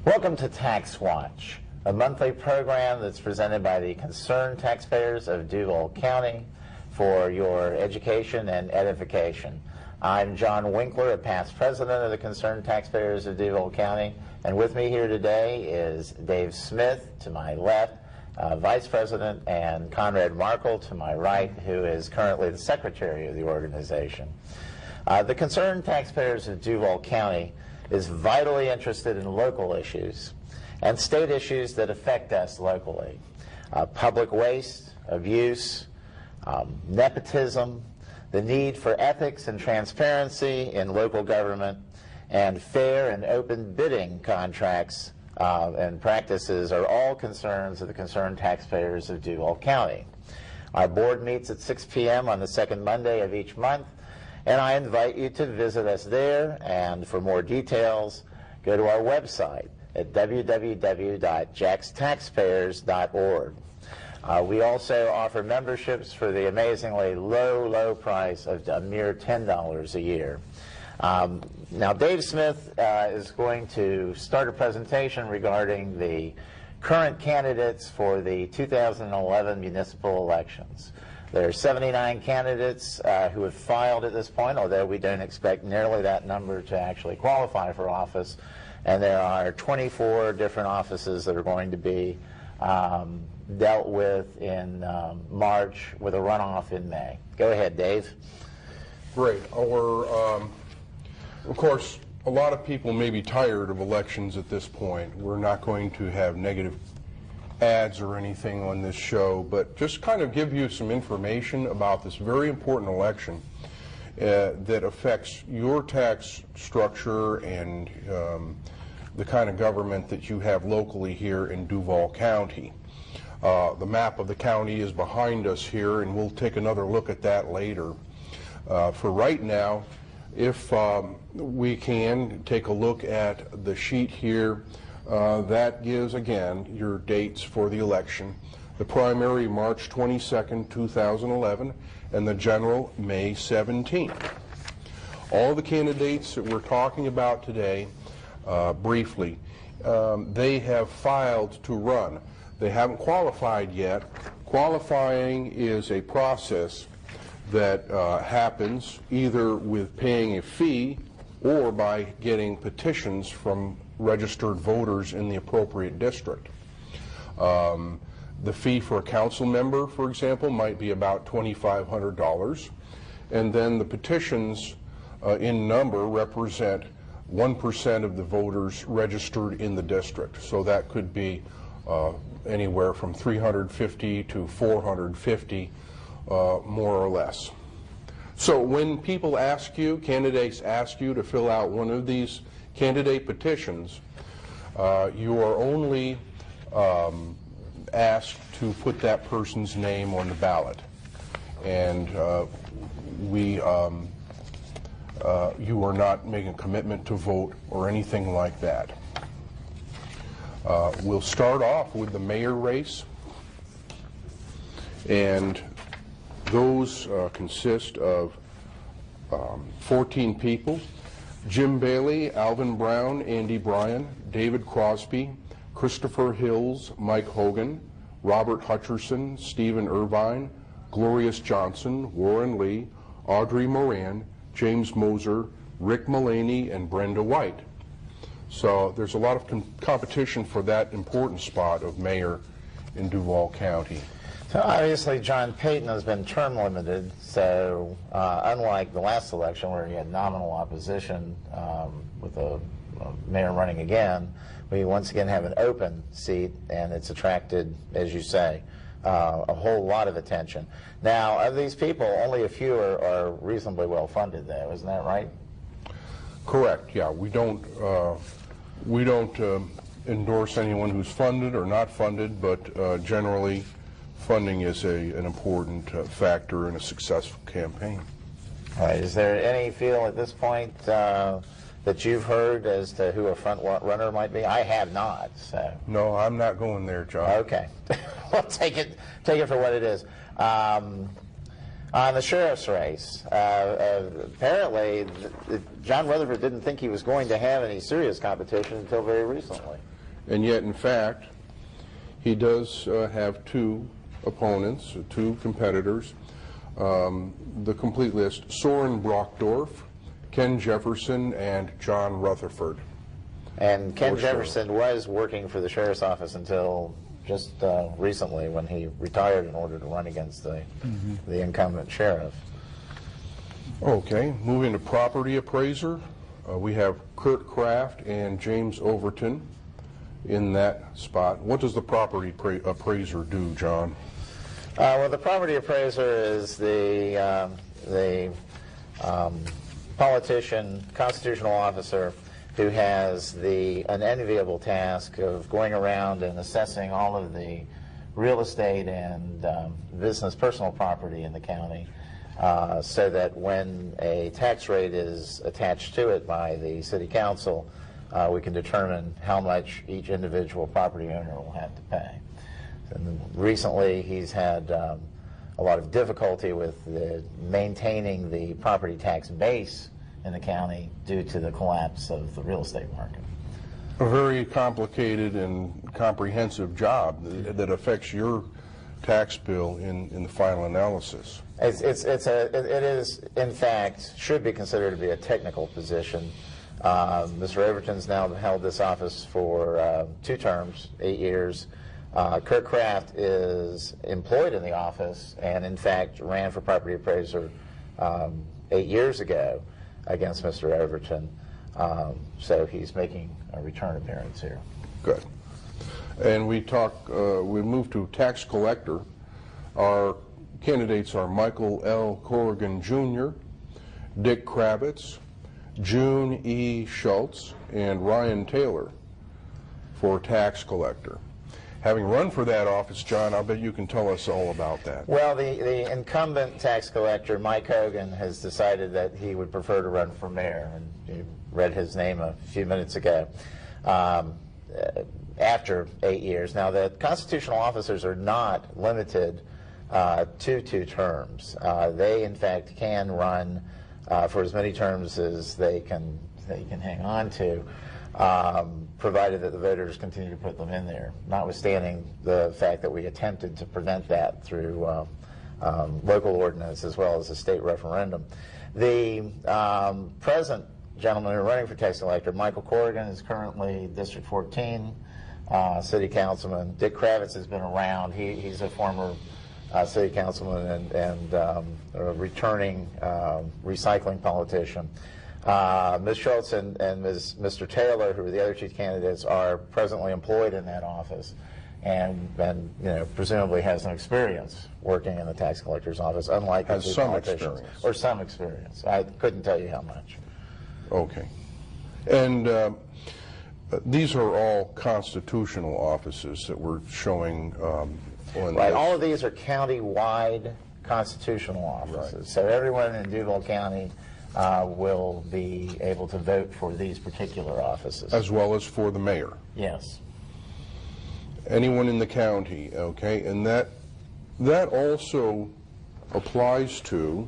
Welcome to Tax Watch, a monthly program that's presented by the concerned taxpayers of Duval County for your education and edification. I'm John Winkler, a past president of the concerned taxpayers of Duval County, and with me here today is Dave Smith to my left, vice president, and Conrad Markle to my right, who is currently the secretary of the organization. The concerned taxpayers of Duval County is vitally interested in local issues and state issues that affect us locally. Public waste, abuse, nepotism, the need for ethics and transparency in local government, and fair and open bidding contracts and practices are all concerns of the concerned taxpayers of Duval County. Our board meets at 6 p.m. on the second Monday of each month, and I invite you to visit us there, and for more details, go to our website at www.jaxtaxpayers.org. We also offer memberships for the amazingly low price of a mere $10 a year. Now, Dave Smith is going to start a presentation regarding the current candidates for the 2011 municipal elections. There are 79 candidates who have filed at this point, although we don't expect nearly that number to actually qualify for office. And there are 24 different offices that are going to be dealt with in March with a runoff in May. Go ahead, Dave. Great. Of course, a lot of people may be tired of elections at this point. We're not going to have negative ads or anything on this show, but just kind of give you some information about this very important election that affects your tax structure and the kind of government that you have locally here in Duval County. The map of the county is behind us here, and we'll take another look at that later. For right now, if we can take a look at the sheet here, that gives, again, your dates for the election. The primary, March 22nd, 2011, and the general, May 17th. All the candidates that we're talking about today, briefly, they have filed to run. They haven't qualified yet. Qualifying is a process that happens either with paying a fee or by getting petitions from registered voters in the appropriate district. The fee for a council member, for example, might be about $2,500, and then the petitions in number represent 1% of the voters registered in the district. So that could be anywhere from 350 to 450, more or less. So when people ask you, candidates ask you to fill out one of these candidate petitions, you are only asked to put that person's name on the ballot, and you are not making a commitment to vote or anything like that. We'll start off with the mayor race, and those consist of 14 people: Jim Bailey, Alvin Brown, Andy Bryan, David Crosby, Christopher Hills, Mike Hogan, Robert Hutcherson, Stephen Irvine, Glorious Johnson, Warren Lee, Audrey Moran, James Moser, Rick Mullaney, and Brenda White. So there's a lot of competition for that important spot of mayor in Duval County. So obviously John Payton has been term limited, so unlike the last election where he had nominal opposition with a mayor running again, we once again have an open seat, and it's attracted, as you say, a whole lot of attention. Now, of these people, only a few are reasonably well funded, though, isn't that right? Correct, yeah. We don't endorse anyone who's funded or not funded, but generally funding is an important factor in a successful campaign. All right. Is there any feel at this point that you've heard as to who a front runner might be? I have not. So. No, I'm not going there, John. Okay. Well, take it for what it is. On the sheriff's race, apparently John Rutherford didn't think he was going to have any serious competition until very recently. And yet, in fact, he does have two opponents, two competitors. The complete list: Soren Brockdorf, Ken Jefferson, and John Rutherford. And Ken Jefferson was working for the sheriff's office until just recently, when he retired in order to run against the incumbent sheriff. Okay, moving to property appraiser, we have Kurt Kraft and James Overton in that spot. What does the property appraiser do, John? Well, the property appraiser is the politician, constitutional officer who has the unenviable task of going around and assessing all of the real estate and business personal property in the county, so that when a tax rate is attached to it by the city council, we can determine how much each individual property owner will have to pay. And recently he's had a lot of difficulty with maintaining the property tax base in the county due to the collapse of the real estate market. A very complicated and comprehensive job that affects your tax bill in the final analysis. It is, in fact, should be considered to be a technical position. Mr. Overton's now held this office for 2 terms, 8 years. Kurt Kraft is employed in the office and, in fact, ran for property appraiser 8 years ago against Mr. Overton. So he's making a return appearance here. Good. And we move to tax collector. Our candidates are Michael L. Corrigan Jr., Dick Kravitz, June E. Schultz, and Ryan Taylor for tax collector. Having run for that office, John, I'll bet you can tell us all about that. Well, the incumbent tax collector, Mike Hogan, has decided that he would prefer to run for mayor, and you read his name a few minutes ago, after 8 years. Now, the constitutional officers are not limited to 2 terms. They, in fact, can run for as many terms as they can hang on to, provided that the voters continue to put them in there, notwithstanding the fact that we attempted to prevent that through local ordinance as well as a state referendum. The present gentleman who's running for tax collector, Michael Corrigan, is currently District 14 city councilman. Dick Kravitz has been around. He's a former city councilman and a returning recycling politician. Ms. Schultz and Mr. Taylor, who are the other 2 candidates, are presently employed in that office, and presumably has some experience working in the tax collector's office, unlike the 2 politicians. Or some experience. I couldn't tell you how much. Okay. And these are all constitutional offices that we're showing on Right. All of these are county-wide constitutional offices. Right. So everyone in Duval County will be able to vote for these particular offices. As well as for the mayor? Yes. Anyone in the county, okay? And that also applies to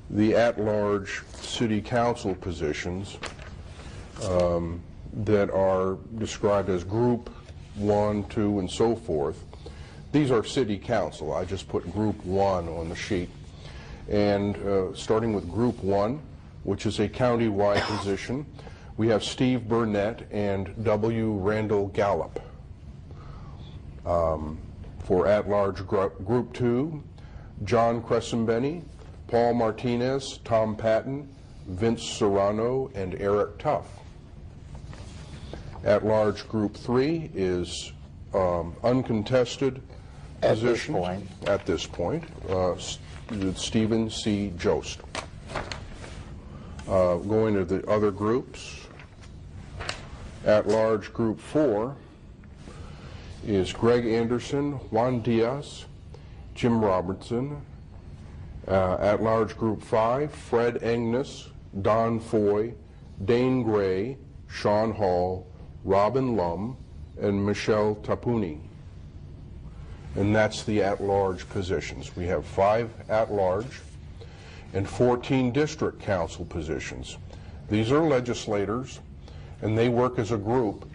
the at-large city council positions that are described as Group 1, 2, and so forth. These are city council. I just put Group 1 on the sheet. And starting with Group 1, which is a county-wide position, we have Steve Burnett and W. Randall Gallup. For at-large Group 2, John Crescembeni, Paul Martinez, Tom Patton, Vince Serrano, and Eric Tuff. At-large Group 3 is uncontested positions. At this point. Stephen C. Jost. Going to the other groups, at-large Group 4 is Greg Anderson, Juan Diaz, Jim Robertson. At-large Group 5, Fred Agnes, Don Foy, Dane Gray, Sean Hall, Robin Lum, and Michelle Tapuni. and that's the at-large positions. We have 5 at-large and 14 district council positions. These are legislators, and they work as a group